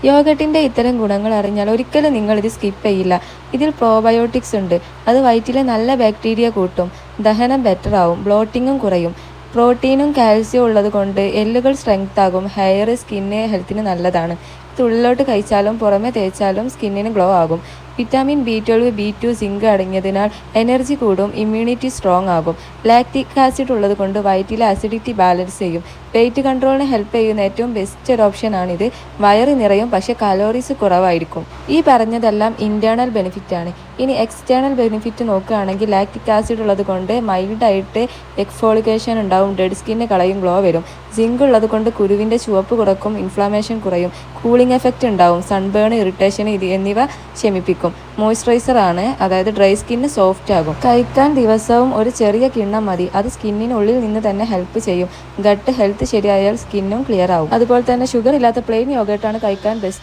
യോഗട്ടിൻ്റെ ഇത്തരം ഗുണങ്ങൾ അറിഞ്ഞാൽ ഒരിക്കലും നിങ്ങളിത് സ്കിപ്പ് ചെയ്യില്ല. ഇതിൽ പ്രോബയോട്ടിക്സ് ഉണ്ട്. അത് വയറ്റിലെ നല്ല ബാക്ടീരിയ കൂട്ടും, ദഹനം ബെറ്റർ ആവും, ബ്ലോട്ടിങ്ങും കുറയും. പ്രോട്ടീനും കാൽസ്യവും ഉള്ളത് കൊണ്ട് എല്ലുകൾ സ്ട്രെങ്ത് ആകും, ഹെയർ സ്കിന്ന് ഹെൽത്തിന് നല്ലതാണ്. ഇത് ഉള്ളിലോട്ട് കഴിച്ചാലും പുറമെ തേച്ചാലും സ്കിന്നിന് ഗ്ലോ ആകും. വിറ്റാമിൻ B12, B2, സിങ്ക് അടങ്ങിയതിനാൽ എനർജി കൂടും, ഇമ്മ്യൂണിറ്റി സ്ട്രോങ് ആകും. ലാക്റ്റിക് ആസിഡ് ഉള്ളത് കൊണ്ട് വയറ്റിലെ അസിഡിറ്റി ബാലൻസ് ചെയ്യും. വെയിറ്റ് കൺട്രോളിന് ഹെൽപ്പ് ചെയ്യുന്ന ഏറ്റവും ബെസ്റ്റ് ഒരു ഓപ്ഷനാണിത്. വയറ് നിറയും, പക്ഷേ കലോറീസ് കുറവായിരിക്കും. ഈ പറഞ്ഞതെല്ലാം ഇന്റേണൽ ബെനിഫിറ്റ് ആണ്. ഇനി എക്സ്റ്റേണൽ ബെനിഫിറ്റ് നോക്കുകയാണെങ്കിൽ ലാക്റ്റിക് ആസിഡ് ഉള്ളത് കൊണ്ട് മൈൽഡായിട്ട് എക്സ്ഫോളിക്കേഷൻ ഉണ്ടാവും, ഡെഡ് സ്കിന്ന് കളയും, ഗ്ലോ വരും. സിങ്ക് ഉള്ളത് കൊണ്ട് കുരുവിൻ്റെ ചുവപ്പ് കുറക്കും, ഇൻഫ്ലമേഷൻ കുറയും, കൂളിംഗ് എഫക്റ്റ് ഉണ്ടാവും, സൺബേൺ, ഇറിറ്റേഷൻ എന്നിവ ശമിപ്പിക്കും. മോയ്സ്ചറൈസർ ആണ്, അതായത് ഡ്രൈ സ്കിന്ന് സോഫ്റ്റ് ആകും. കഴിക്കാൻ ദിവസവും ഒരു ചെറിയ കിണ്ണം മതി. അത് സ്കിന്നിനുള്ളിൽ നിന്ന് തന്നെ ഹെൽപ്പ് ചെയ്യും. ഗട്ട് ഹെൽത്ത് ശരിയായാൽ സ്കിന്നും ക്ലിയർ ആവും. അതുപോലെ തന്നെ ഷുഗർ ഇല്ലാത്ത പ്ലെയിൻ യോഗട്ടാണ് കഴിക്കാൻ ബെസ്റ്റ്.